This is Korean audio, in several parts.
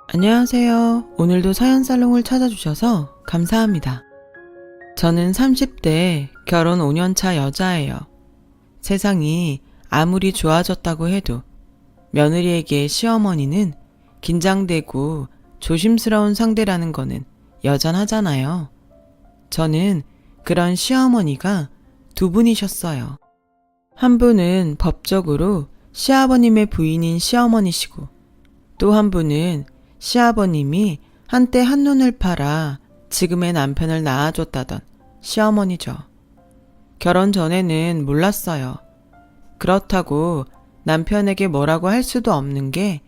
안녕하세요. 오늘도 사연살롱을 찾아주셔서 감사합니다. 저는 30대 결혼 5년차 여자예요. 세상이 아무리 좋아졌다고 해도 며느리에게 시어머니는 긴장되고 조심스러운 상대라는 거는 여전하잖아요. 저는 그런 시어머니가 두 분이셨어요. 한 분은 법적으로 시아버님의 부인인 시어머니시고 또 한 분은 시아버님이 한때 한눈을 팔아 지금의 남편을 낳아줬다던 시어머니죠. 결혼 전에는 몰랐어요. 그렇다고 남편에게 뭐라고 할 수도 없는 게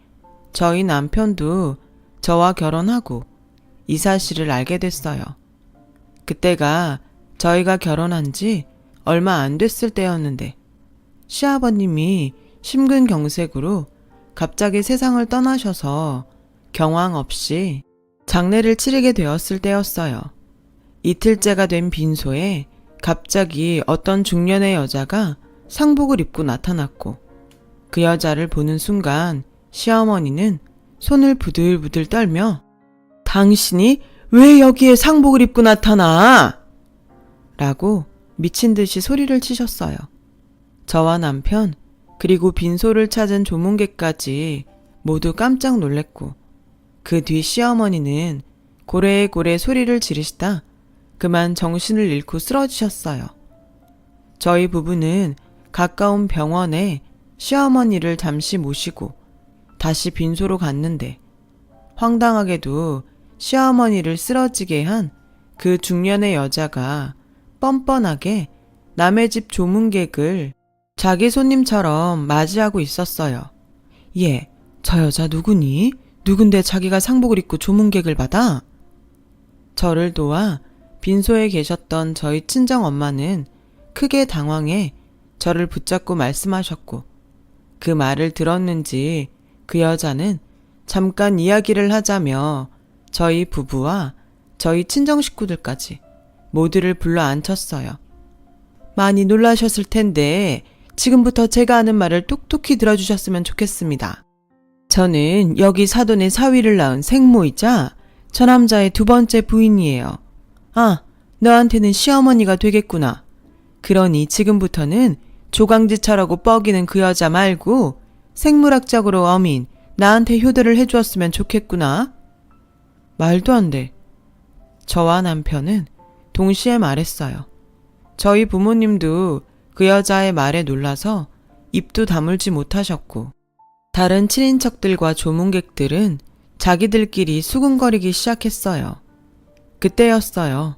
저희 남편도 저와 결혼하고 이 사실을 알게 됐어요. 그때가 저희가 결혼한 지 얼마 안 됐을 때였는데 시아버님이 심근경색으로 갑자기 세상을 떠나셔서 경황 없이 장례를 치르게 되었을 때였어요. 이틀째가 된 빈소에 갑자기 어떤 중년의 여자가 상복을 입고 나타났고 그 여자를 보는 순간 시어머니는 손을 부들부들 떨며 당신이 왜 여기에 상복을 입고 나타나? 라고 미친 듯이 소리를 치셨어요. 저와 남편 그리고 빈소를 찾은 조문객까지 모두 깜짝 놀랬고 그 뒤 시어머니는 고래고래 소리를 지르시다 그만 정신을 잃고 쓰러지셨어요. 저희 부부는 가까운 병원에 시어머니를 잠시 모시고 다시 빈소로 갔는데 황당하게도 시어머니를 쓰러지게 한 그 중년의 여자가 뻔뻔하게 남의 집 조문객을 자기 손님처럼 맞이하고 있었어요. 얘, 저 여자 누구니? 누군데 자기가 상복을 입고 조문객을 받아? 저를 도와 빈소에 계셨던 저희 친정엄마는 크게 당황해 저를 붙잡고 말씀하셨고 그 말을 들었는지 그 여자는 잠깐 이야기를 하자며 저희 부부와 저희 친정 식구들까지 모두를 불러 앉혔어요. 많이 놀라셨을 텐데 지금부터 제가 하는 말을 똑똑히 들어주셨으면 좋겠습니다. 저는 여기 사돈의 사위를 낳은 생모이자 저 남자의 두 번째 부인이에요. 아, 너한테는 시어머니가 되겠구나. 그러니 지금부터는 조강지처라고 뻐기는 그 여자 말고 생물학적으로 어민 나한테 효도를 해주었으면 좋겠구나. 말도 안 돼. 저와 남편은 동시에 말했어요. 저희 부모님도 그 여자의 말에 놀라서 입도 다물지 못하셨고 다른 친인척들과 조문객들은 자기들끼리 수군거리기 시작했어요. 그때였어요.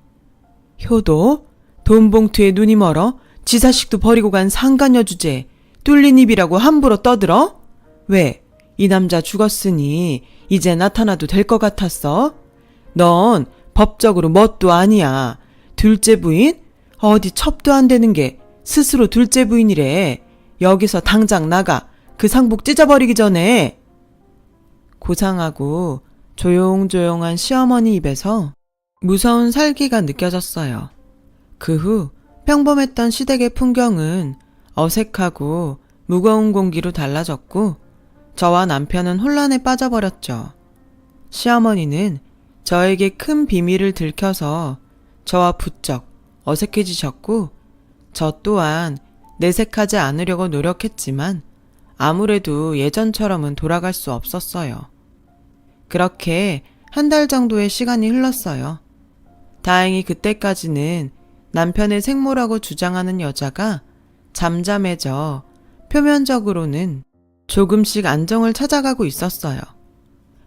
효도? 돈 봉투에 눈이 멀어? 지 자식도 버리고 간 상간녀 주제에 뚫린 입이라고 함부로 떠들어? 왜? 이 남자 죽었으니 이제 나타나도 될 것 같았어? 넌 법적으로 뭣도 아니야. 둘째 부인? 어디 첩도 안 되는 게 스스로 둘째 부인이래. 여기서 당장 나가. 그 상복 찢어버리기 전에. 고상하고 조용조용한 시어머니 입에서 무서운 살기가 느껴졌어요. 그 후 평범했던 시댁의 풍경은 어색하고 무거운 공기로 달라졌고 저와 남편은 혼란에 빠져버렸죠. 시어머니는 저에게 큰 비밀을 들켜서 저와 부쩍 어색해지셨고 저 또한 내색하지 않으려고 노력했지만 아무래도 예전처럼은 돌아갈 수 없었어요. 그렇게 한 달 정도의 시간이 흘렀어요. 다행히 그때까지는 남편의 생모라고 주장하는 여자가 잠잠해져 표면적으로는 조금씩 안정을 찾아가고 있었어요.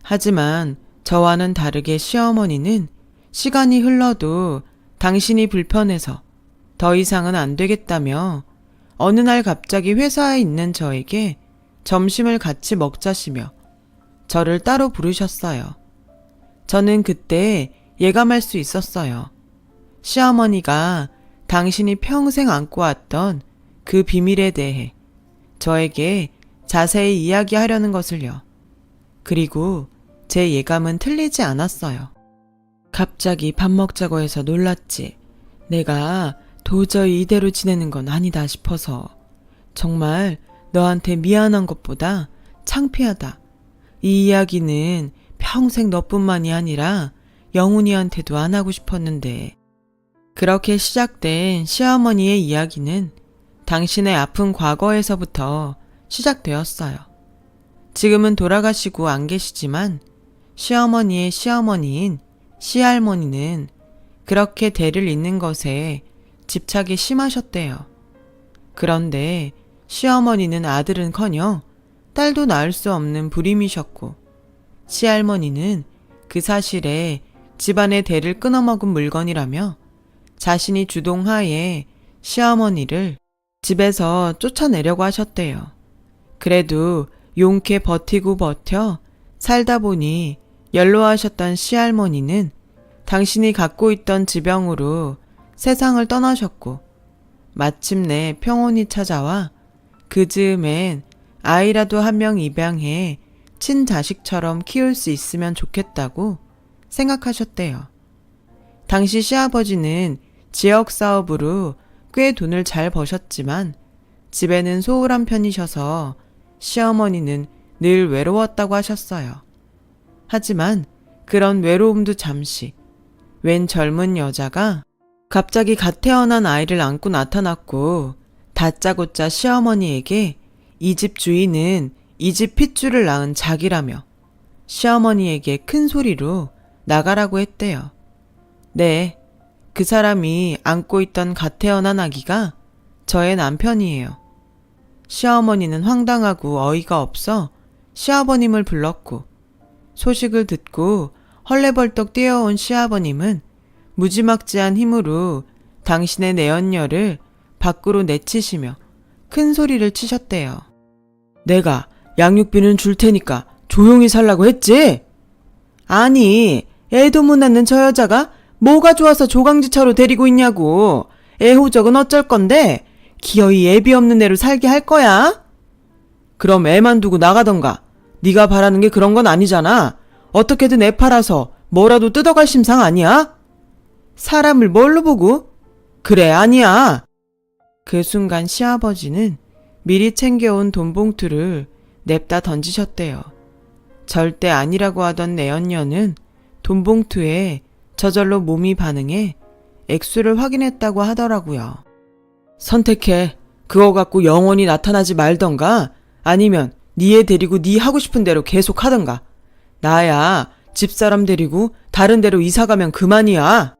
하지만 저와는 다르게 시어머니는 시간이 흘러도 당신이 불편해서 더 이상은 안 되겠다며 어느 날 갑자기 회사에 있는 저에게 점심을 같이 먹자시며 저를 따로 부르셨어요. 저는 그때 예감할 수 있었어요. 시어머니가 당신이 평생 안고 왔던 그 비밀에 대해 저에게 자세히 이야기하려는 것을요. 그리고 제 예감은 틀리지 않았어요. 갑자기 밥 먹자고 해서 놀랐지. 내가 도저히 이대로 지내는 건 아니다 싶어서. 정말 너한테 미안한 것보다 창피하다. 이 이야기는 평생 너뿐만이 아니라 영훈이한테도 안 하고 싶었는데. 그렇게 시작된 시어머니의 이야기는 당신의 아픈 과거에서부터 시작되었어요. 지금은 돌아가시고 안 계시지만 시어머니의 시어머니인 시할머니는 그렇게 대를 잇는 것에 집착이 심하셨대요. 그런데 시어머니는 아들은커녕 딸도 낳을 수 없는 불임이셨고, 시할머니는 그 사실에 집안의 대를 끊어먹은 물건이라며 자신이 주동하에 시어머니를 집에서 쫓아내려고 하셨대요. 그래도 용케 버티고 버텨 살다 보니 연로하셨던 시할머니는 당신이 갖고 있던 지병으로 세상을 떠나셨고, 마침내 평온이 찾아와 그 즈음엔 아이라도 한 명 입양해 친자식처럼 키울 수 있으면 좋겠다고 생각하셨대요. 당시 시아버지는 지역 사업으로 꽤 돈을 잘 버셨지만 집에는 소홀한 편이셔서 시어머니는 늘 외로웠다고 하셨어요. 하지만 그런 외로움도 잠시, 웬 젊은 여자가 갑자기 갓 태어난 아이를 안고 나타났고 다짜고짜 시어머니에게 이 집 주인은 이 집 핏줄을 낳은 자기라며 시어머니에게 큰 소리로 나가라고 했대요. 네, 그 사람이 안고 있던 갓 태어난 아기가 저의 남편이에요. 시어머니는 황당하고 어이가 없어 시아버님을 불렀고, 소식을 듣고 헐레벌떡 뛰어온 시아버님은 무지막지한 힘으로 당신의 내연녀를 밖으로 내치시며 큰 소리를 치셨대요. 내가 양육비는 줄 테니까 조용히 살라고 했지? 아니, 애도 못 낳는 저 여자가 뭐가 좋아서 조강지처로 데리고 있냐고. 애호적은 어쩔 건데 기어이 애비 없는 애로 살게 할 거야? 그럼 애만 두고 나가던가. 네가 바라는 게 그런 건 아니잖아. 어떻게든 애 팔아서 뭐라도 뜯어갈 심상 아니야? 사람을 뭘로 보고? 그래, 아니야. 그 순간 시아버지는 미리 챙겨온 돈봉투를 냅다 던지셨대요. 절대 아니라고 하던 내연녀는 돈봉투에 저절로 몸이 반응해 액수를 확인했다고 하더라고요. 선택해. 그거 갖고 영원히 나타나지 말던가 아니면 네 애 데리고 네 하고 싶은 대로 계속 하던가. 나야 집사람 데리고 다른 데로 이사가면 그만이야.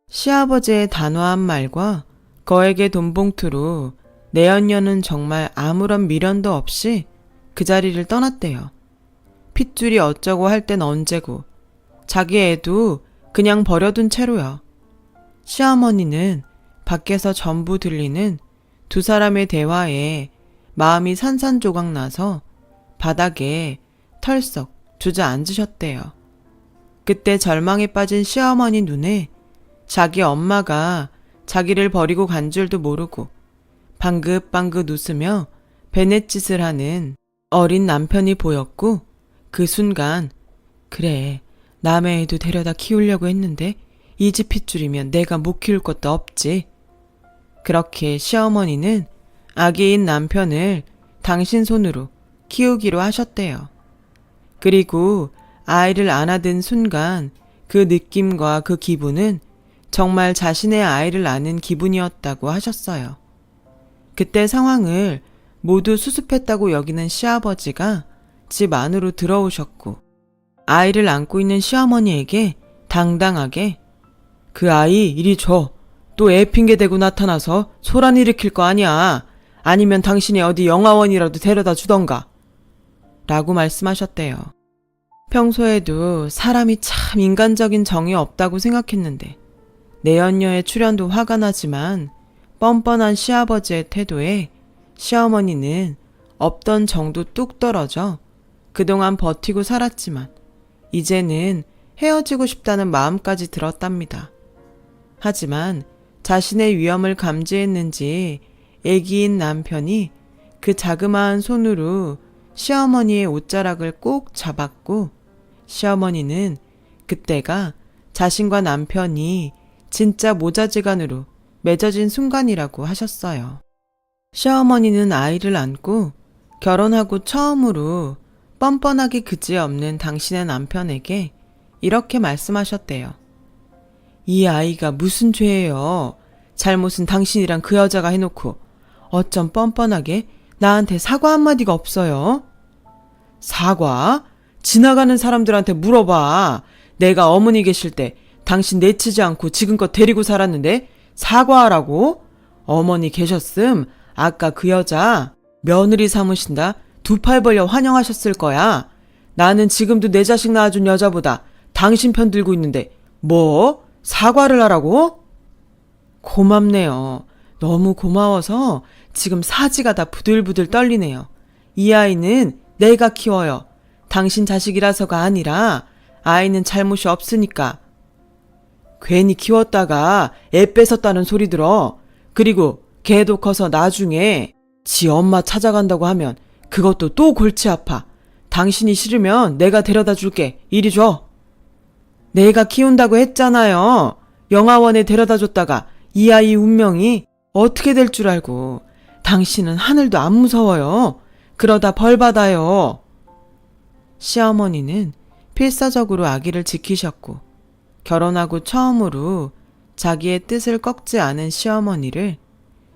시아버지의 단호한 말과 거액의 돈봉투로 내연녀는 정말 아무런 미련도 없이 그 자리를 떠났대요. 핏줄이 어쩌고 할 땐 언제고 자기 애도 그냥 버려둔 채로요. 시어머니는 밖에서 전부 들리는 두 사람의 대화에 마음이 산산조각 나서 바닥에 털썩 주저앉으셨대요. 그때 절망에 빠진 시어머니 눈에 자기 엄마가 자기를 버리고 간 줄도 모르고 방긋방긋 웃으며 베넷짓을 하는 어린 남편이 보였고, 그 순간 그래, 남의 애도 데려다 키우려고 했는데 이 집 핏줄이면 내가 못 키울 것도 없지. 그렇게 시어머니는 아기인 남편을 당신 손으로 키우기로 하셨대요. 그리고 아이를 안아든 순간 그 느낌과 그 기분은 정말 자신의 아이를 낳는 기분이었다고 하셨어요. 그때 상황을 모두 수습했다고 여기는 시아버지가 집 안으로 들어오셨고, 아이를 안고 있는 시어머니에게 당당하게 그 아이 이리 줘. 또 애 핑계 대고 나타나서 소란 일으킬 거 아니야. 아니면 당신이 어디 영화원이라도 데려다 주던가. 라고 말씀하셨대요. 평소에도 사람이 참 인간적인 정이 없다고 생각했는데 내연녀의 출연도 화가 나지만 뻔뻔한 시아버지의 태도에 시어머니는 없던 정도 뚝 떨어져 그동안 버티고 살았지만 이제는 헤어지고 싶다는 마음까지 들었답니다. 하지만 자신의 위험을 감지했는지 애기인 남편이 그 자그마한 손으로 시어머니의 옷자락을 꼭 잡았고, 시어머니는 그때가 자신과 남편이 진짜 모자지간으로 맺어진 순간이라고 하셨어요. 시어머니는 아이를 안고 결혼하고 처음으로 뻔뻔하기 그지없는 당신의 남편에게 이렇게 말씀하셨대요. 이 아이가 무슨 죄예요? 잘못은 당신이랑 그 여자가 해놓고 어쩜 뻔뻔하게 나한테 사과 한마디가 없어요? 사과? 지나가는 사람들한테 물어봐. 내가 어머니 계실 때 당신 내치지 않고 지금껏 데리고 살았는데 사과하라고? 어머니 계셨음 아까 그 여자 며느리 삼으신다 두 팔 벌려 환영하셨을 거야. 나는 지금도 내 자식 낳아준 여자보다 당신 편 들고 있는데 뭐? 사과를 하라고? 고맙네요. 너무 고마워서 지금 사지가 다 부들부들 떨리네요. 이 아이는 내가 키워요. 당신 자식이라서가 아니라 아이는 잘못이 없으니까. 괜히 키웠다가 애 뺏었다는 소리 들어. 그리고 걔도 커서 나중에 지 엄마 찾아간다고 하면 그것도 또 골치 아파. 당신이 싫으면 내가 데려다 줄게. 이리 줘. 내가 키운다고 했잖아요. 영화원에 데려다 줬다가 이 아이 운명이 어떻게 될 줄 알고. 당신은 하늘도 안 무서워요. 그러다 벌 받아요. 시어머니는 필사적으로 아기를 지키셨고 결혼하고 처음으로 자기의 뜻을 꺾지 않은 시어머니를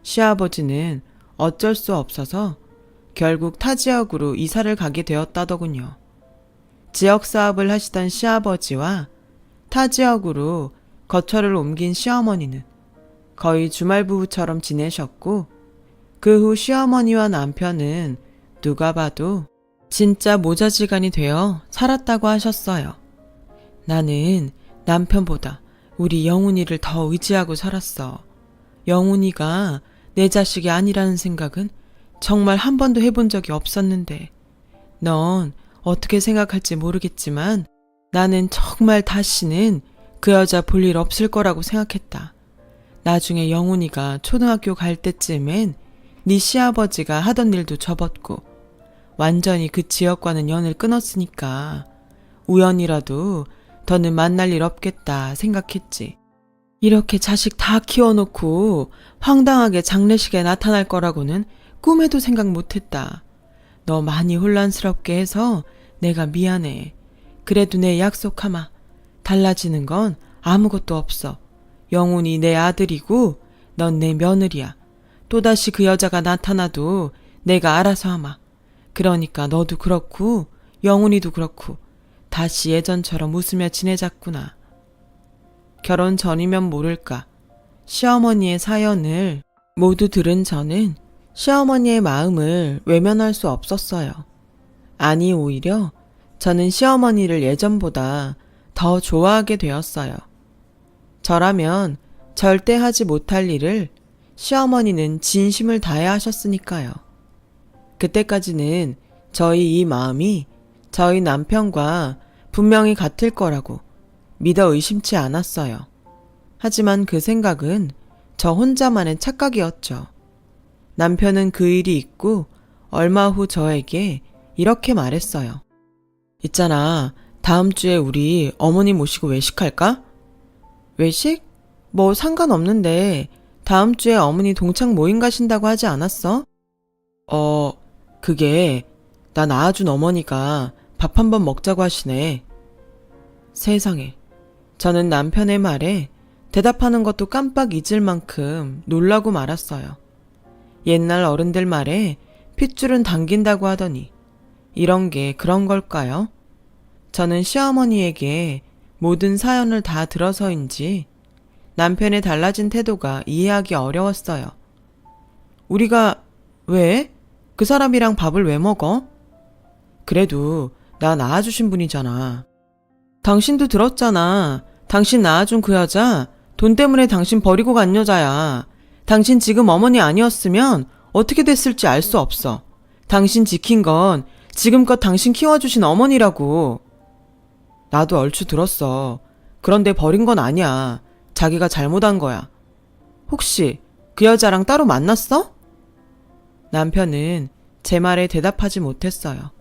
시아버지는 어쩔 수 없어서 결국 타 지역으로 이사를 가게 되었다더군요. 지역 사업을 하시던 시아버지와 타 지역으로 거처를 옮긴 시어머니는 거의 주말 부부처럼 지내셨고 그 후 시어머니와 남편은 누가 봐도 진짜 모자지간이 되어 살았다고 하셨어요. 나는 남편보다 우리 영훈이를 더 의지하고 살았어. 영훈이가 내 자식이 아니라는 생각은 정말 한 번도 해본 적이 없었는데 넌 어떻게 생각할지 모르겠지만 나는 정말 다시는 그 여자 볼 일 없을 거라고 생각했다. 나중에 영훈이가 초등학교 갈 때쯤엔 네 시아버지가 하던 일도 접었고 완전히 그 지역과는 연을 끊었으니까 우연이라도 더는 만날 일 없겠다 생각했지. 이렇게 자식 다 키워놓고 황당하게 장례식에 나타날 거라고는 꿈에도 생각 못했다. 너 많이 혼란스럽게 해서 내가 미안해. 그래도 내 약속하마. 달라지는 건 아무것도 없어. 영훈이 내 아들이고 넌 내 며느리야. 또다시 그 여자가 나타나도 내가 알아서 하마. 그러니까 너도 그렇고 영훈이도 그렇고 다시 예전처럼 웃으며 지내자꾸나. 결혼 전이면 모를까. 시어머니의 사연을 모두 들은 저는 시어머니의 마음을 외면할 수 없었어요. 아니 오히려 저는 시어머니를 예전보다 더 좋아하게 되었어요. 저라면 절대 하지 못할 일을 시어머니는 진심을 다해 하셨으니까요. 그때까지는 저희 이 마음이 저희 남편과 분명히 같을 거라고 믿어 의심치 않았어요. 하지만 그 생각은 저 혼자만의 착각이었죠. 남편은 그 일이 있고 얼마 후 저에게 이렇게 말했어요. 있잖아, 다음 주에 우리 어머니 모시고 외식할까? 외식? 뭐 상관없는데 다음 주에 어머니 동창 모임 가신다고 하지 않았어? 그게 나 낳아준 어머니가 밥 한번 먹자고 하시네. 세상에, 저는 남편의 말에 대답하는 것도 깜빡 잊을 만큼 놀라고 말았어요. 옛날 어른들 말에 핏줄은 당긴다고 하더니 이런 게 그런 걸까요? 저는 시어머니에게 모든 사연을 다 들어서인지 남편의 달라진 태도가 이해하기 어려웠어요. 우리가 왜? 그 사람이랑 밥을 왜 먹어? 그래도 나 낳아주신 분이잖아. 당신도 들었잖아. 당신 낳아준 그 여자 돈 때문에 당신 버리고 간 여자야. 당신 지금 어머니 아니었으면 어떻게 됐을지 알 수 없어. 당신 지킨 건 지금껏 당신 키워주신 어머니라고. 나도 얼추 들었어. 그런데 버린 건 아니야. 자기가 잘못한 거야. 혹시 그 여자랑 따로 만났어? 남편은 제 말에 대답하지 못했어요.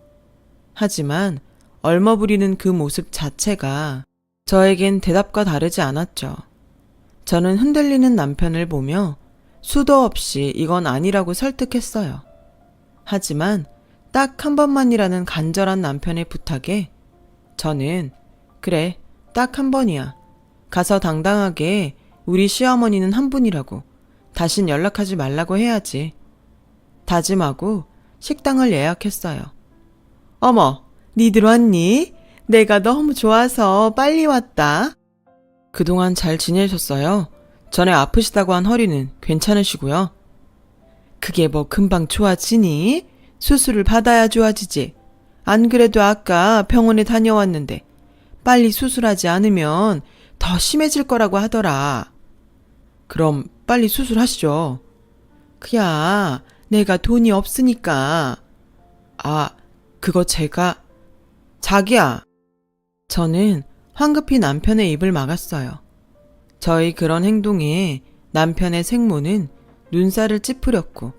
하지만 얼머부리는 그 모습 자체가 저에겐 대답과 다르지 않았죠. 저는 흔들리는 남편을 보며 수도 없이 이건 아니라고 설득했어요. 하지만 딱 한 번만이라는 간절한 남편의 부탁에 저는 그래, 딱 한 번이야. 가서 당당하게 우리 시어머니는 한 분이라고 다신 연락하지 말라고 해야지. 다짐하고 식당을 예약했어요. 어머, 니들 왔니? 내가 너무 좋아서 빨리 왔다. 그동안 잘 지내셨어요? 전에 아프시다고 한 허리는 괜찮으시고요? 그게 뭐 금방 좋아지니? 수술을 받아야 좋아지지. 안 그래도 아까 병원에 다녀왔는데 빨리 수술하지 않으면 더 심해질 거라고 하더라. 그럼 빨리 수술하시죠. 그야 내가 돈이 없으니까. 아, 그거 제가... 자기야. 저는 황급히 남편의 입을 막았어요. 저희 그런 행동에 남편의 생모는 눈살을 찌푸렸고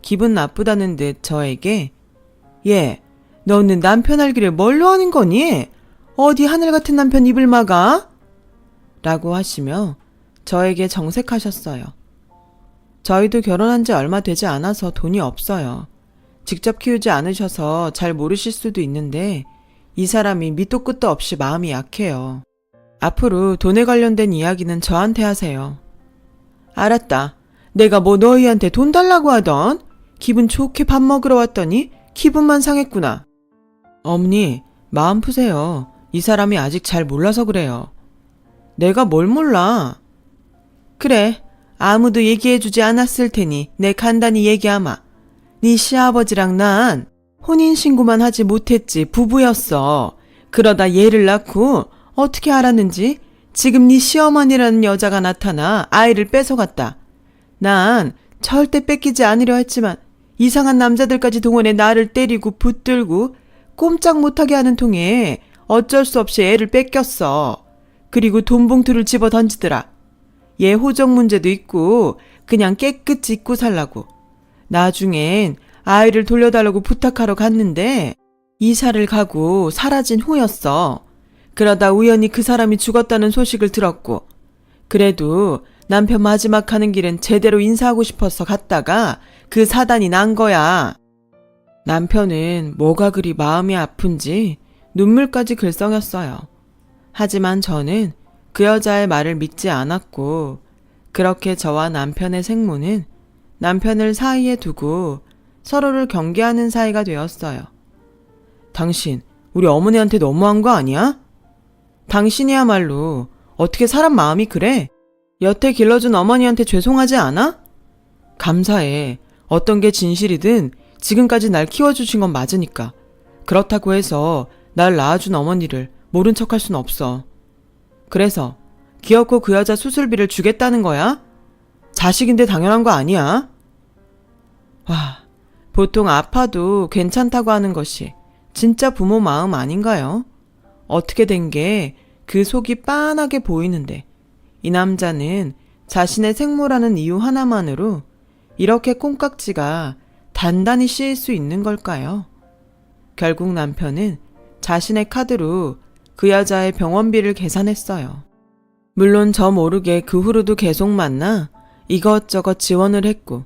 기분 나쁘다는 듯 저에게 얘, 너는 남편 알기를 뭘로 하는 거니? 어디 하늘 같은 남편 입을 막아? 라고 하시며 저에게 정색하셨어요. 저희도 결혼한 지 얼마 되지 않아서 돈이 없어요. 직접 키우지 않으셔서 잘 모르실 수도 있는데 이 사람이 밑도 끝도 없이 마음이 약해요. 앞으로 돈에 관련된 이야기는 저한테 하세요. 알았다. 내가 뭐 너희한테 돈 달라고 하던? 기분 좋게 밥 먹으러 왔더니 기분만 상했구나. 어머니, 마음 푸세요. 이 사람이 아직 잘 몰라서 그래요. 내가 뭘 몰라? 그래, 아무도 얘기해주지 않았을 테니 내 간단히 얘기하마. 네 시아버지랑 난 혼인신고만 하지 못했지 부부였어. 그러다 얘를 낳고 어떻게 알았는지 지금 네 시어머니라는 여자가 나타나 아이를 뺏어갔다. 난 절대 뺏기지 않으려 했지만 이상한 남자들까지 동원해 나를 때리고 붙들고 꼼짝 못하게 하는 통에 어쩔 수 없이 애를 뺏겼어. 그리고 돈 봉투를 집어 던지더라. 얘 호적 문제도 있고 그냥 깨끗이 잊고 살라고. 나중엔 아이를 돌려달라고 부탁하러 갔는데 이사를 가고 사라진 후였어. 그러다 우연히 그 사람이 죽었다는 소식을 들었고 그래도 남편 마지막 가는 길은 제대로 인사하고 싶어서 갔다가 그 사단이 난 거야. 남편은 뭐가 그리 마음이 아픈지 눈물까지 글썽였어요. 하지만 저는 그 여자의 말을 믿지 않았고 그렇게 저와 남편의 생모는 남편을 사이에 두고 서로를 경계하는 사이가 되었어요. 당신, 우리 어머니한테 너무한 거 아니야? 당신이야말로 어떻게 사람 마음이 그래? 여태 길러준 어머니한테 죄송하지 않아? 감사해. 어떤 게 진실이든 지금까지 날 키워주신 건 맞으니까. 그렇다고 해서 날 낳아준 어머니를 모른 척할 순 없어. 그래서 기어코 그 여자 수술비를 주겠다는 거야? 자식인데 당연한 거 아니야? 와, 보통 아파도 괜찮다고 하는 것이 진짜 부모 마음 아닌가요? 어떻게 된 게 그 속이 빤하게 보이는데 이 남자는 자신의 생모라는 이유 하나만으로 이렇게 콩깍지가 단단히 씌일 수 있는 걸까요? 결국 남편은 자신의 카드로 그 여자의 병원비를 계산했어요. 물론 저 모르게 그 후로도 계속 만나 이것저것 지원을 했고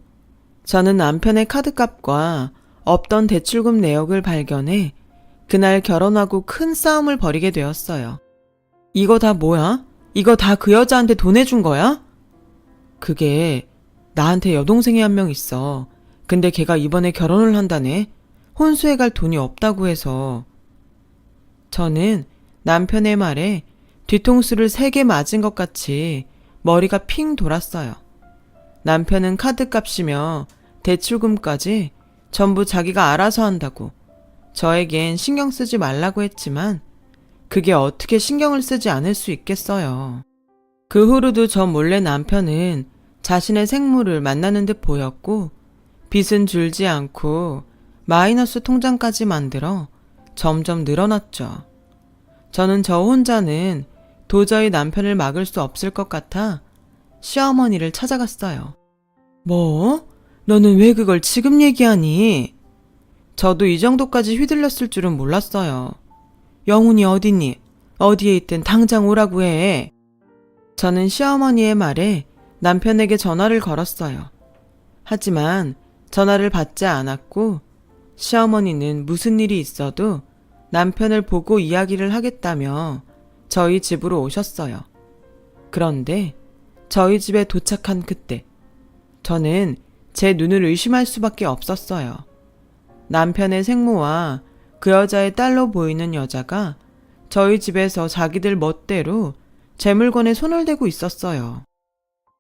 저는 남편의 카드값과 없던 대출금 내역을 발견해 그날 결혼하고 큰 싸움을 벌이게 되었어요. 이거 다 뭐야? 이거 다 그 여자한테 돈 내준 거야? 그게 나한테 여동생이 한 명 있어. 근데 걔가 이번에 결혼을 한다네. 혼수해 갈 돈이 없다고 해서. 저는 남편의 말에 뒤통수를 3개 맞은 것 같이 머리가 핑 돌았어요. 남편은 카드값이며 대출금까지 전부 자기가 알아서 한다고 저에겐 신경 쓰지 말라고 했지만 그게 어떻게 신경을 쓰지 않을 수 있겠어요. 그 후로도 저 몰래 남편은 자신의 생모를 만나는 듯 보였고 빚은 줄지 않고 마이너스 통장까지 만들어 점점 늘어났죠. 저는 저 혼자는 도저히 남편을 막을 수 없을 것 같아 시어머니를 찾아갔어요. 뭐? 너는 왜 그걸 지금 얘기하니? 저도 이 정도까지 휘둘렸을 줄은 몰랐어요. 영훈이 어디니? 어디에 있든 당장 오라고 해. 저는 시어머니의 말에 남편에게 전화를 걸었어요. 하지만 전화를 받지 않았고 시어머니는 무슨 일이 있어도 남편을 보고 이야기를 하겠다며 저희 집으로 오셨어요. 그런데 저희 집에 도착한 그때 저는 제 눈을 의심할 수밖에 없었어요. 남편의 생모와 그 여자의 딸로 보이는 여자가 저희 집에서 자기들 멋대로 제 물건에 손을 대고 있었어요.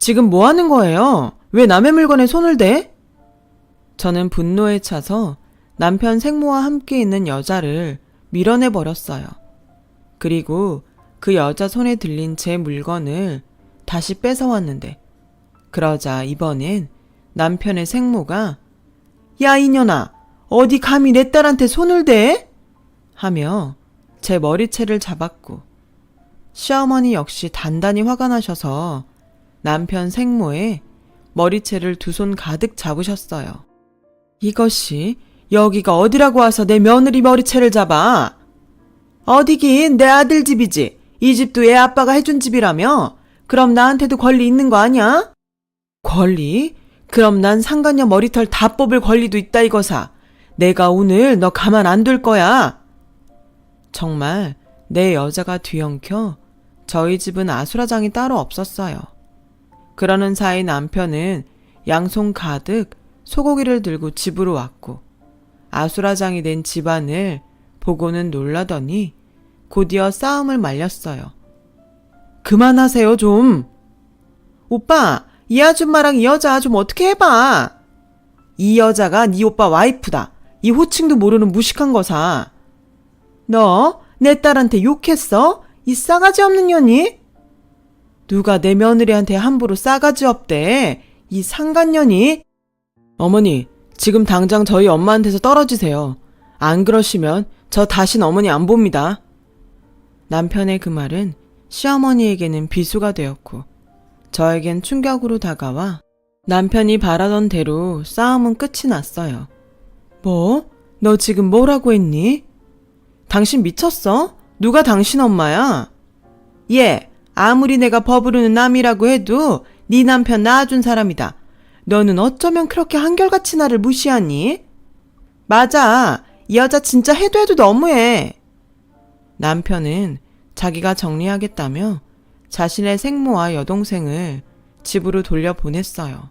지금 뭐 하는 거예요? 왜 남의 물건에 손을 대? 저는 분노에 차서 남편 생모와 함께 있는 여자를 밀어내 버렸어요. 그리고 그 여자 손에 들린 제 물건을 다시 뺏어왔는데 그러자 이번엔 남편의 생모가 야 이년아 어디 감히 내 딸한테 손을 대? 하며 제 머리채를 잡았고 시어머니 역시 단단히 화가 나셔서 남편 생모의 머리채를 두 손 가득 잡으셨어요. 이것이 여기가 어디라고 와서 내 며느리 머리채를 잡아? 어디긴 내 아들 집이지. 이 집도 애 아빠가 해준 집이라며? 그럼 나한테도 권리 있는 거 아니야? 권리? 그럼 난 상간녀 머리털 다 뽑을 권리도 있다 이거사. 내가 오늘 너 가만 안 둘 거야. 정말 내 여자가 뒤엉켜 저희 집은 아수라장이 따로 없었어요. 그러는 사이 남편은 양손 가득 소고기를 들고 집으로 왔고 아수라장이 된 집안을 보고는 놀라더니 곧이어 싸움을 말렸어요. 그만하세요 좀. 오빠 이 아줌마랑 이 여자 좀 어떻게 해봐. 이 여자가 네 오빠 와이프다. 이 호칭도 모르는 무식한 거사. 너 내 딸한테 욕했어? 이 싸가지 없는 년이? 누가 내 며느리한테 함부로 싸가지 없대. 이 상간년이? 어머니 지금 당장 저희 엄마한테서 떨어지세요. 안 그러시면 저 다신 어머니 안 봅니다. 남편의 그 말은 시어머니에게는 비수가 되었고 저에겐 충격으로 다가와 남편이 바라던 대로 싸움은 끝이 났어요. 뭐? 너 지금 뭐라고 했니? 당신 미쳤어? 누가 당신 엄마야? 예, 아무리 내가 버부르는 남이라고 해도 네 남편 낳아준 사람이다. 너는 어쩌면 그렇게 한결같이 나를 무시하니? 맞아. 이 여자 진짜 해도 너무해. 남편은 자기가 정리하겠다며 자신의 생모와 여동생을 집으로 돌려보냈어요.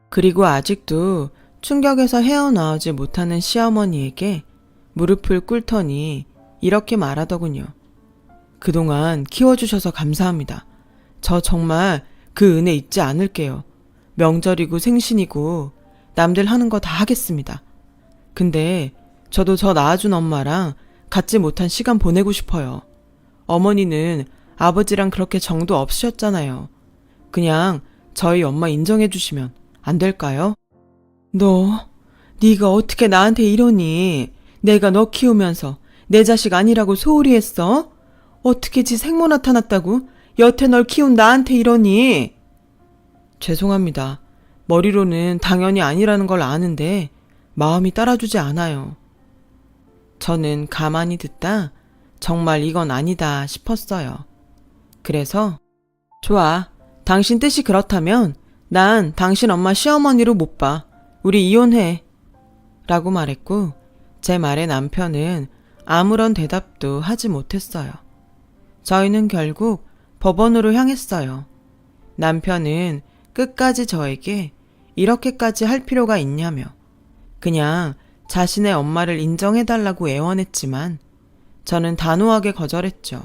그리고 아직도 충격에서 헤어나오지 못하는 시어머니에게 무릎을 꿇더니 이렇게 말하더군요. 그동안 키워주셔서 감사합니다. 저 정말 그 은혜 잊지 않을게요. 명절이고 생신이고 남들 하는 거 다 하겠습니다. 근데 저도 저 낳아준 엄마랑 갖지 못한 시간 보내고 싶어요. 어머니는 아버지랑 그렇게 정도 없으셨잖아요. 그냥 저희 엄마 인정해 주시면 안 될까요? 네가 어떻게 나한테 이러니? 내가 너 키우면서 내 자식 아니라고 소홀히 했어? 어떻게 지 생모 나타났다고 여태 널 키운 나한테 이러니? 죄송합니다. 머리로는 당연히 아니라는 걸 아는데 마음이 따라주지 않아요. 저는 가만히 듣다 정말 이건 아니다 싶었어요. 그래서 좋아. 당신 뜻이 그렇다면 난 당신 엄마 시어머니로 못 봐. 우리 이혼해. 라고 말했고 제 말에 남편은 아무런 대답도 하지 못했어요. 저희는 결국 법원으로 향했어요. 남편은 끝까지 저에게 이렇게까지 할 필요가 있냐며 그냥 자신의 엄마를 인정해달라고 애원했지만 저는 단호하게 거절했죠.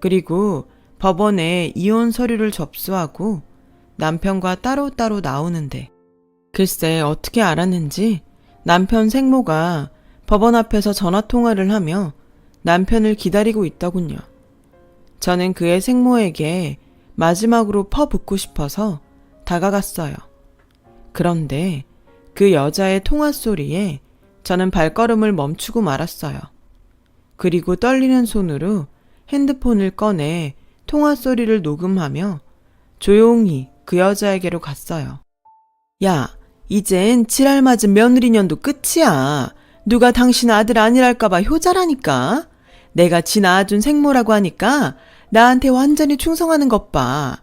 그리고 법원에 이혼 서류를 접수하고 남편과 따로따로 나오는데 글쎄 어떻게 알았는지 남편 생모가 법원 앞에서 전화통화를 하며 남편을 기다리고 있더군요. 저는 그의 생모에게 마지막으로 퍼붓고 싶어서 다가갔어요. 그런데 그 여자의 통화 소리에 저는 발걸음을 멈추고 말았어요. 그리고 떨리는 손으로 핸드폰을 꺼내 통화 소리를 녹음하며 조용히 그 여자에게로 갔어요. 야, 이젠 지랄 맞은 며느리년도 끝이야. 누가 당신 아들 아니랄까봐 효자라니까. 내가 지 낳아준 생모라고 하니까 나한테 완전히 충성하는 것 봐.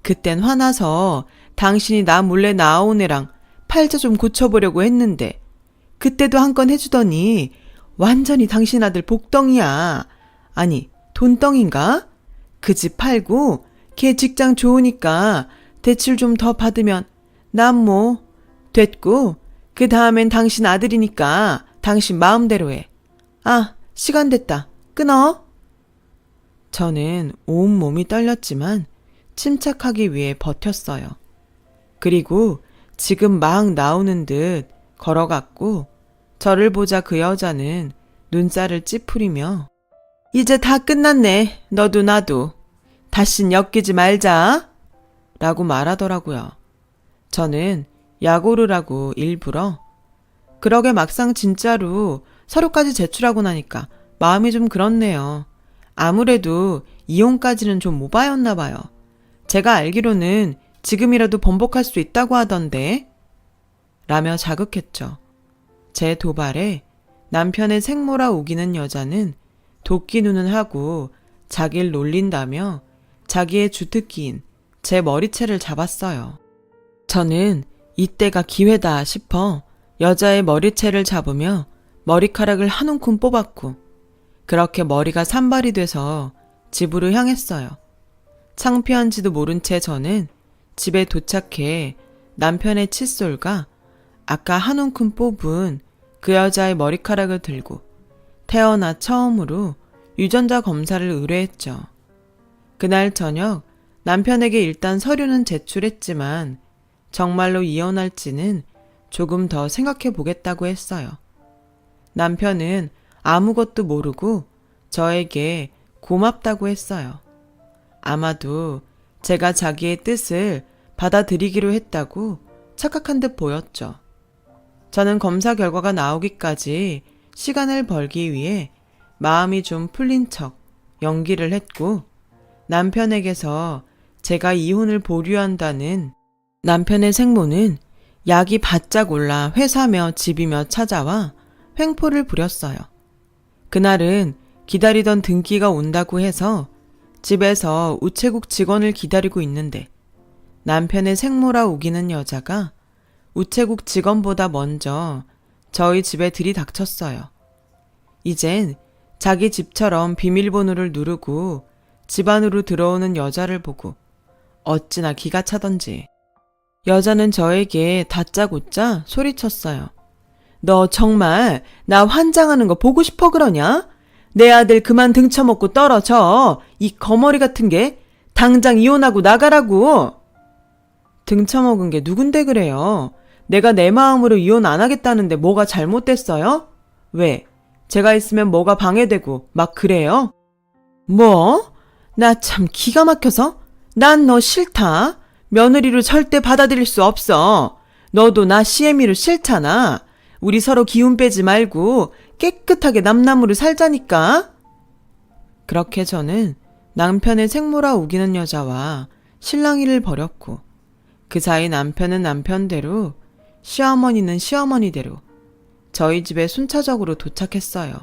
그땐 화나서 당신이 나 몰래 낳아온 애랑 팔자 좀 고쳐보려고 했는데 그때도 한 건 해주더니 완전히 당신 아들 복덩이야. 아니, 돈덩인가? 그 집 팔고 걔 직장 좋으니까 대출 좀 더 받으면 난 뭐 됐고 그 다음엔 당신 아들이니까 당신 마음대로 해. 아, 시간 됐다. 끊어. 저는 온몸이 떨렸지만 침착하기 위해 버텼어요. 그리고 지금 막 나오는 듯 걸어갔고 저를 보자 그 여자는 눈살을 찌푸리며 이제 다 끝났네. 너도 나도. 다신 엮이지 말자. 라고 말하더라고요. 저는 약오를 하고 일부러 그러게 막상 진짜로 서류까지 제출하고 나니까 마음이 좀 그렇네요. 아무래도 이혼까지는 좀 오바였나 봐요. 제가 알기로는 지금이라도 번복할 수 있다고 하던데 라며 자극했죠. 제 도발에 남편의 생모라 우기는 여자는 도끼 눈을 하고 자기를 놀린다며 자기의 주특기인 제 머리채를 잡았어요. 저는 이때가 기회다 싶어 여자의 머리채를 잡으며 머리카락을 한 움큼 뽑았고 그렇게 머리가 산발이 돼서 집으로 향했어요. 창피한지도 모른 채 저는 집에 도착해 남편의 칫솔과 아까 한 움큼 뽑은 그 여자의 머리카락을 들고 태어나 처음으로 유전자 검사를 의뢰했죠. 그날 저녁 남편에게 일단 서류는 제출했지만 정말로 이혼할지는 조금 더 생각해 보겠다고 했어요. 남편은 아무것도 모르고 저에게 고맙다고 했어요. 아마도 제가 자기의 뜻을 받아들이기로 했다고 착각한 듯 보였죠. 저는 검사 결과가 나오기까지 시간을 벌기 위해 마음이 좀 풀린 척 연기를 했고 남편에게서 제가 이혼을 보류한다는 남편의 생모는 약이 바짝 올라 회사며 집이며 찾아와 횡포를 부렸어요. 그날은 기다리던 등기가 온다고 해서 집에서 우체국 직원을 기다리고 있는데 남편의 생모라 우기는 여자가 우체국 직원보다 먼저 저희 집에 들이닥쳤어요. 이젠 자기 집처럼 비밀번호를 누르고 집 안으로 들어오는 여자를 보고 어찌나 기가 차던지 여자는 저에게 다짜고짜 소리쳤어요. 너 정말 나 환장하는 거 보고 싶어 그러냐? 내 아들 그만 등쳐먹고 떨어져. 이 거머리 같은 게 당장 이혼하고 나가라고. 등쳐먹은 게 누군데 그래요? 내가 내 마음으로 이혼 안 하겠다는데 뭐가 잘못됐어요? 왜? 제가 있으면 뭐가 방해되고 막 그래요? 뭐? 나 참 기가 막혀서? 난 너 싫다. 며느리로 절대 받아들일 수 없어. 너도 나 시애미로 싫잖아. 우리 서로 기운 빼지 말고 깨끗하게 남남으로 살자니까. 그렇게 저는 남편의 생모라 우기는 여자와 실랑이를 벌였고 그 사이 남편은 남편대로 시어머니는 시어머니대로 저희 집에 순차적으로 도착했어요.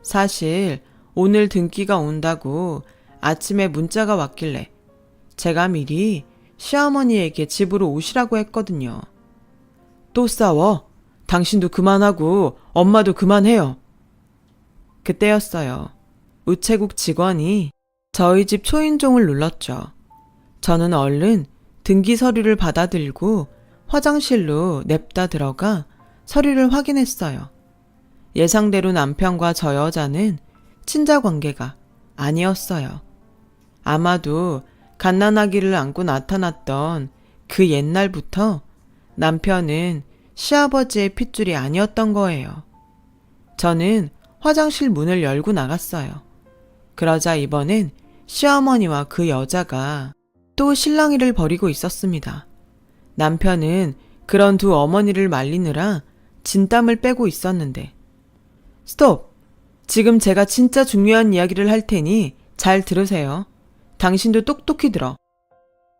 사실 오늘 등기가 온다고 아침에 문자가 왔길래 제가 미리 시어머니에게 집으로 오시라고 했거든요. 또 싸워. 당신도 그만하고 엄마도 그만해요. 그때였어요. 우체국 직원이 저희 집 초인종을 눌렀죠. 저는 얼른 등기 서류를 받아들고 화장실로 냅다 들어가 서류를 확인했어요. 예상대로 남편과 저 여자는 친자 관계가 아니었어요. 아마도 갓난아기를 안고 나타났던 그 옛날부터 남편은 시아버지의 핏줄이 아니었던 거예요. 저는 화장실 문을 열고 나갔어요. 그러자 이번엔 시어머니와 그 여자가 또 실랑이를 벌이고 있었습니다. 남편은 그런 두 어머니를 말리느라 진땀을 빼고 있었는데 스톱! 지금 제가 진짜 중요한 이야기를 할 테니 잘 들으세요. 당신도 똑똑히 들어.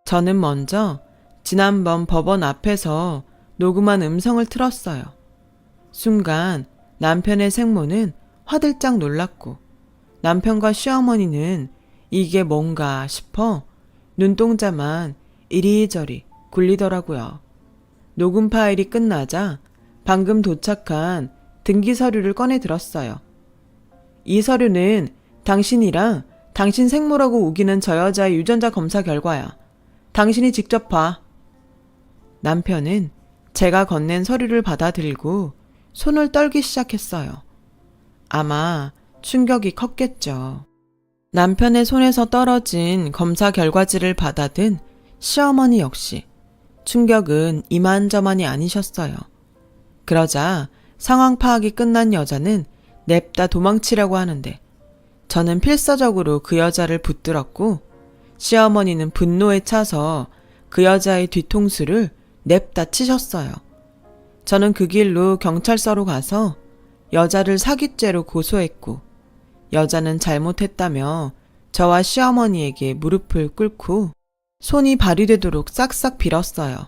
저는 먼저 지난번 법원 앞에서 녹음한 음성을 틀었어요. 순간 남편의 생모는 화들짝 놀랐고 남편과 시어머니는 이게 뭔가 싶어 눈동자만 이리저리 굴리더라고요. 녹음 파일이 끝나자 방금 도착한 등기 서류를 꺼내 들었어요. 이 서류는 당신이랑 당신 생모라고 우기는 저 여자의 유전자 검사 결과야. 당신이 직접 봐. 남편은 제가 건넨 서류를 받아들고 손을 떨기 시작했어요. 아마 충격이 컸겠죠. 남편의 손에서 떨어진 검사 결과지를 받아든 시어머니 역시 충격은 이만저만이 아니셨어요. 그러자 상황 파악이 끝난 여자는 냅다 도망치려고 하는데 저는 필사적으로 그 여자를 붙들었고 시어머니는 분노에 차서 그 여자의 뒤통수를 냅다 치셨어요. 저는 그 길로 경찰서로 가서 여자를 사기죄로 고소했고 여자는 잘못했다며 저와 시어머니에게 무릎을 꿇고 손이 발휘되도록 싹싹 빌었어요.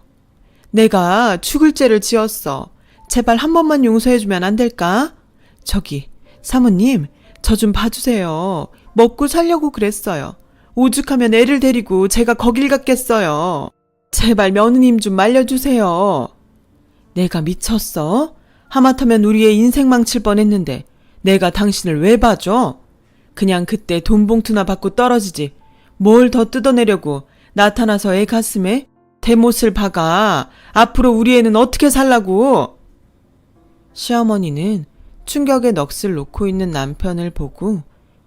내가 죽을 죄를 지었어. 제발 한 번만 용서해주면 안 될까? 저기 사모님 저 좀 봐주세요. 먹고 살려고 그랬어요. 오죽하면 애를 데리고 제가 거길 갔겠어요. 제발 며느님 좀 말려주세요. 내가 미쳤어? 하마터면 우리의 인생 망칠 뻔했는데 내가 당신을 왜 봐줘? 그냥 그때 돈 봉투나 받고 떨어지지. 뭘 더 뜯어내려고 나타나서 애 가슴에 대못을 박아. 앞으로 우리 애는 어떻게 살라고? 시어머니는 충격에 넋을 놓고 있는 남편을 보고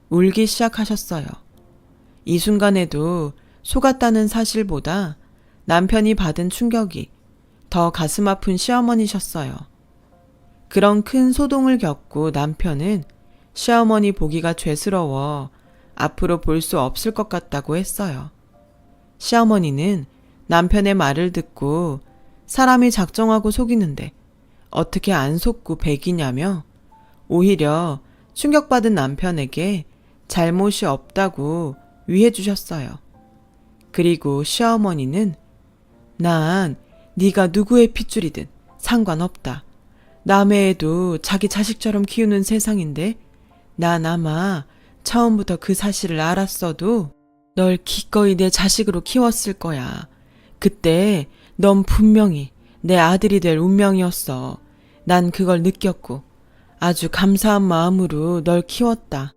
울기 시작하셨어요. 이 순간에도 속았다는 사실보다 남편이 받은 충격이 더 가슴 아픈 시어머니셨어요. 그런 큰 소동을 겪고 남편은 시어머니 보기가 죄스러워 앞으로 볼 수 없을 것 같다고 했어요. 시어머니는 남편의 말을 듣고 사람이 작정하고 속이는데 어떻게 안 속고 배기냐며 오히려 충격받은 남편에게 잘못이 없다고 위해 주셨어요. 그리고 시어머니는 난 네가 누구의 핏줄이든 상관없다. 남의 애도 자기 자식처럼 키우는 세상인데 난 아마 처음부터 그 사실을 알았어도 널 기꺼이 내 자식으로 키웠을 거야. 그때 넌 분명히 내 아들이 될 운명이었어. 난 그걸 느꼈고 아주 감사한 마음으로 널 키웠다.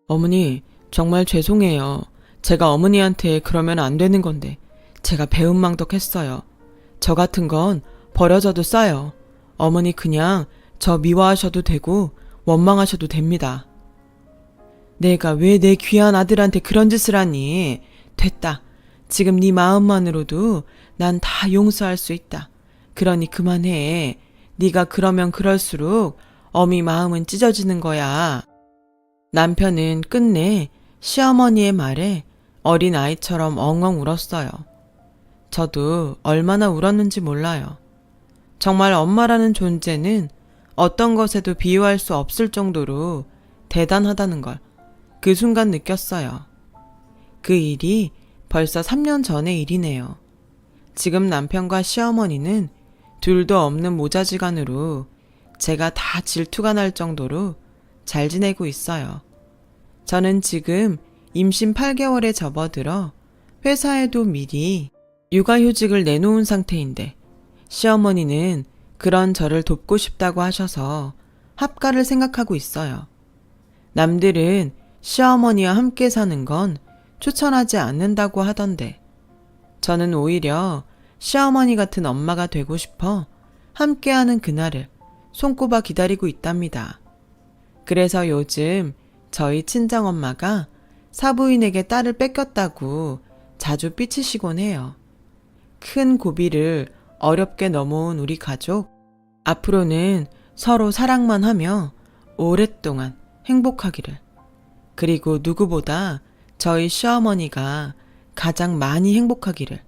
어머니, 정말 죄송해요. 제가 어머니한테 그러면 안 되는 건데 제가 배은망덕했어요. 저 같은 건 버려져도 싸요. 어머니 그냥 저 미워하셔도 되고 원망하셔도 됩니다. 내가 왜 내 귀한 아들한테 그런 짓을 하니? 됐다. 지금 네 마음만으로도 난 다 용서할 수 있다. 그러니 그만해. 네가 그러면 그럴수록 어미 마음은 찢어지는 거야. 남편은 끝내 시어머니의 말에 어린 아이처럼 엉엉 울었어요. 저도 얼마나 울었는지 몰라요. 정말 엄마라는 존재는 어떤 것에도 비유할 수 없을 정도로 대단하다는 걸 그 순간 느꼈어요. 그 일이 벌써 3년 전의 일이네요. 지금 남편과 시어머니는 둘도 없는 모자지간으로 제가 다 질투가 날 정도로 잘 지내고 있어요. 저는 지금 임신 8개월에 접어들어 회사에도 미리 육아휴직을 내놓은 상태인데 시어머니는 그런 저를 돕고 싶다고 하셔서 합가를 생각하고 있어요. 남들은 시어머니와 함께 사는 건 추천하지 않는다고 하던데 저는 오히려 시어머니 같은 엄마가 되고 싶어 함께하는 그날을 손꼽아 기다리고 있답니다. 그래서 요즘 저희 친정엄마가 사부인에게 딸을 뺏겼다고 자주 삐치시곤 해요. 큰 고비를 어렵게 넘어온 우리 가족, 앞으로는 서로 사랑만 하며 오랫동안 행복하기를. 그리고 누구보다 저희 시어머니가 가장 많이 행복하기를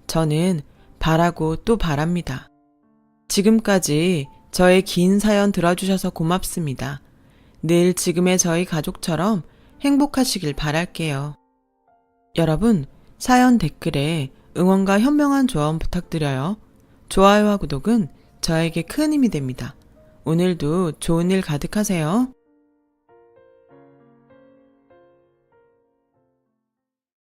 저는 바라고 또 바랍니다. 지금까지 저의 긴 사연 들어주셔서 고맙습니다. 늘 지금의 저희 가족처럼 행복하시길 바랄게요. 여러분, 사연 댓글에 응원과 현명한 조언 부탁드려요. 좋아요와 구독은 저에게 큰 힘이 됩니다. 오늘도 좋은 일 가득하세요.